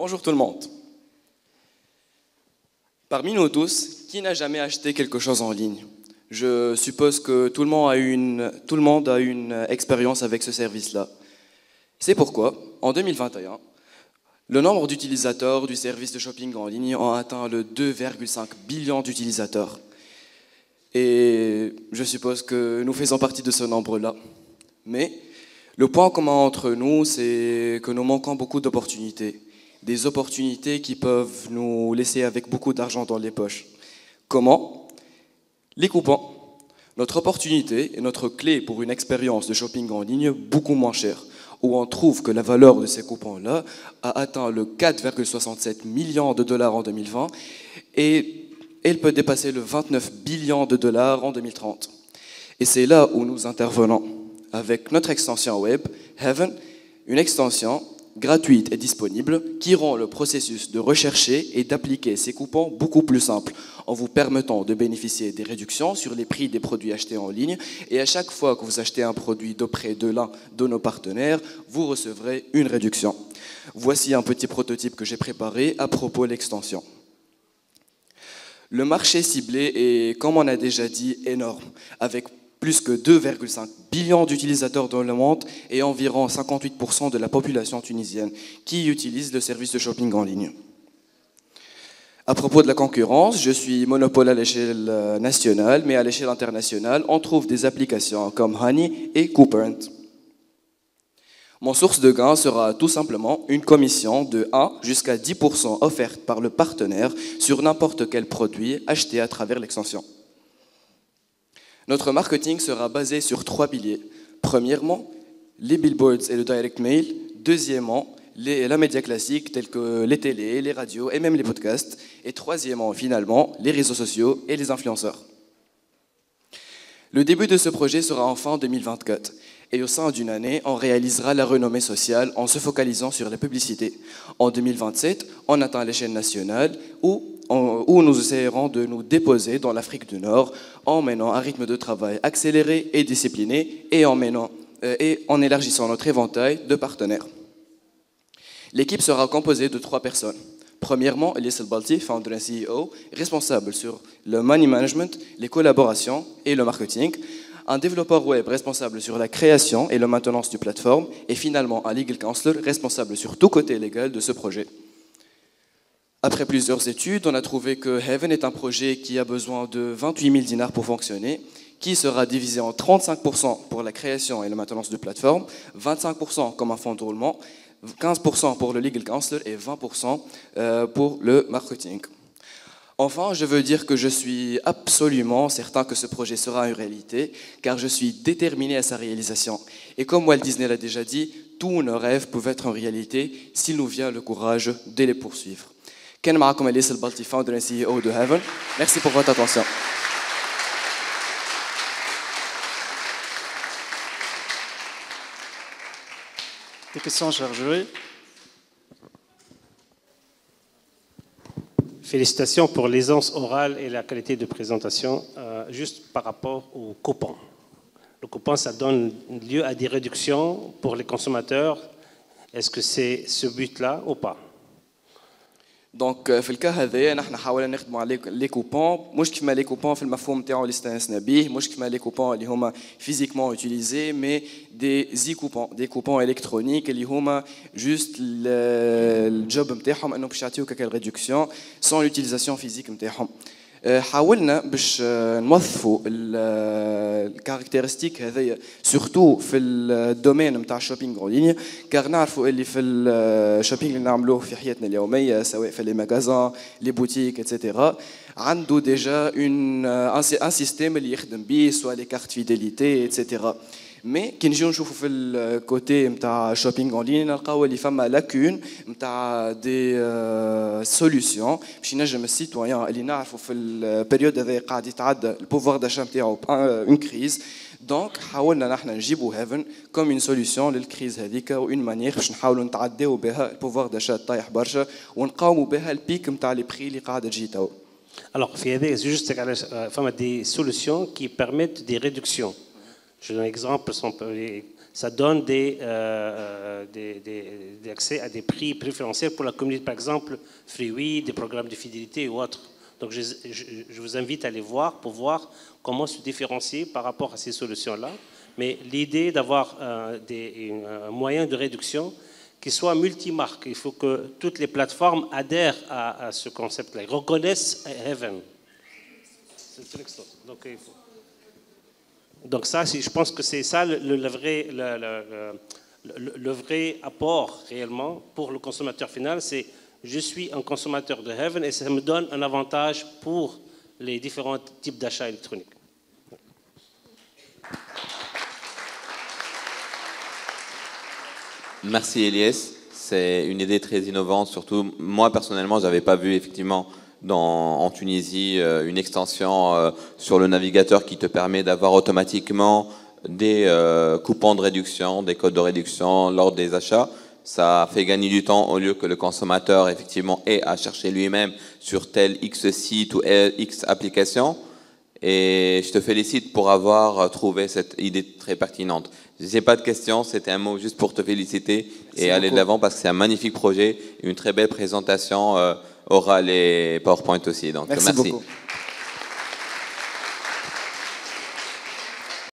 Bonjour tout le monde. Parmi nous tous, qui n'a jamais acheté quelque chose en ligne? Je suppose que tout le monde a une expérience avec ce service-là. C'est pourquoi, en 2021, le nombre d'utilisateurs du service de shopping en ligne a atteint le 2,5 billions d'utilisateurs. Et je suppose que nous faisons partie de ce nombre-là. Mais le point commun entre nous, c'est que nous manquons beaucoup d'opportunités. Des opportunités qui peuvent nous laisser avec beaucoup d'argent dans les poches. Comment? Les coupons. Notre opportunité est notre clé pour une expérience de shopping en ligne beaucoup moins chère, où on trouve que la valeur de ces coupons-là a atteint le 4,67 millions de dollars en 2020 et elle peut dépasser le 29 billions de dollars en 2030. Et c'est là où nous intervenons avec notre extension web, Heaven, une extension gratuite et disponible qui rend le processus de rechercher et d'appliquer ces coupons beaucoup plus simple en vous permettant de bénéficier des réductions sur les prix des produits achetés en ligne et à chaque fois que vous achetez un produit d'auprès de l'un de nos partenaires, vous recevrez une réduction. Voici un petit prototype que j'ai préparé à propos de l'extension. Le marché ciblé est, comme on a déjà dit, énorme, avec plus que 2,5 billions d'utilisateurs dans le monde et environ 58% de la population tunisienne qui utilise le service de shopping en ligne. À propos de la concurrence, je suis monopole à l'échelle nationale, mais à l'échelle internationale, on trouve des applications comme Honey et Coupang. Mon source de gain sera tout simplement une commission de 1 jusqu'à 10% offerte par le partenaire sur n'importe quel produit acheté à travers l'extension. Notre marketing sera basé sur 3 piliers. Premièrement, les billboards et le direct mail. Deuxièmement, la média classique tels que les télés, les radios et même les podcasts. Et troisièmement, finalement, les réseaux sociaux et les influenceurs. Le début de ce projet sera en fin 2024. Et au sein d'une année, on réalisera la renommée sociale en se focalisant sur la publicité. En 2027, on atteint l'échelle nationale où nous essayerons de nous déposer dans l'Afrique du Nord en menant un rythme de travail accéléré et discipliné et en élargissant notre éventail de partenaires. L'équipe sera composée de 3 personnes. Premièrement, Elias El-Balti, founder et CEO, responsable sur le money management, les collaborations et le marketing. Un développeur web responsable sur la création et la maintenance du plateforme. Et finalement, un legal counselor responsable sur tout côté légal de ce projet. Après plusieurs études, on a trouvé que Heaven est un projet qui a besoin de 28 000 dinars pour fonctionner, qui sera divisé en 35% pour la création et la maintenance de plateforme, 25% comme un fonds de roulement, 15% pour le legal counselor et 20% pour le marketing. Enfin, je veux dire que je suis absolument certain que ce projet sera une réalité, car je suis déterminé à sa réalisation. Et comme Walt Disney l'a déjà dit, tous nos rêves peuvent être en réalité s'il nous vient le courage de les poursuivre. كان معكم إلياس البلطي founder and CEO de Heaven. Merci pour votre attention. Des questions, cher jury? Félicitations pour l'aisance orale et la qualité de présentation. Juste par rapport au coupon. Le coupon, ça donne lieu à des réductions pour les consommateurs. Est-ce que c'est ce but-là ou pas? دونك في الكا هذايا نحن حاولنا نخدموا على لي كوبون مش كيما لي كوبون في المفهوم نتاعو اللي استانسنا به مش كيما لي كوبون اللي هما فيزيكمون يوتيليزي مي دي كوبون دي كوبون الكترونيك اللي هما جوست الجوب نتاعهم انه باش يعطيوك هكا ريدكسيون سون لوتيليزاسيون فيزيك نتاعهم حاولنا باش نوظفوا الكاركتيرستيك هذايا سورتو في الدومين نتاع الشوبينغ اون ليني كار نعرفوا اللي في الشوبينغ اللي نعملوه في حياتنا اليوميه سواء في لي ماغازان لي بوتيك اتسيتيرا عنده ديجا ان سيستيم اللي يخدم به سوا لي كارت فيديليتي اتسيتيرا مي كي نجيو نشوفوا في الكوتي نتاع شوبينغ اون لين نلقاو اللي فما لاكون نتاع دي سوليوشن باش ينجم السيتويان اللي نعرفوا في البيريود هذا قاعد يتعدى البوفوار داشا نتاعو اون كريز دونك حاولنا نحن نجيبوا هيفن كوم اون سوليوشن للكريز هذيك واون مانيير باش نحاولوا نتعداو بها البوفوار داشا طايح برشا ونقاوموا بها البيك نتاع لي بري اللي قاعده تجي تو. Alors, il y a des solutions qui permettent des réductions. Je donne un exemple, ça donne des accès à des prix préférentiels pour la communauté, par exemple, Freeway, des programmes de fidélité ou autres. Donc, je vous invite à aller voir pour voir comment se différencier par rapport à ces solutions-là. Mais l'idée d'avoir un moyen de réduction qui soit multimarque, il faut que toutes les plateformes adhèrent à ce concept-là, reconnaissent Heaven. Donc ça, je pense que c'est ça le vrai apport réellement pour le consommateur final, c'est je suis un consommateur de Heaven et ça me donne un avantage pour les différents types d'achats électroniques. Merci Elias, c'est une idée très innovante, surtout moi personnellement je n'avais pas vu effectivement en Tunisie une extension sur le navigateur qui te permet d'avoir automatiquement des coupons de réduction, des codes de réduction lors des achats. Ça fait gagner du temps au lieu que le consommateur effectivement ait à chercher lui-même sur tel X site ou X application. Et je te félicite pour avoir trouvé cette idée très pertinente. Je n'ai pas de questions, c'était un mot juste pour te féliciter et aller de l'avant parce que c'est un magnifique projet, une très belle présentation orale et PowerPoint aussi. Donc, merci. Beaucoup.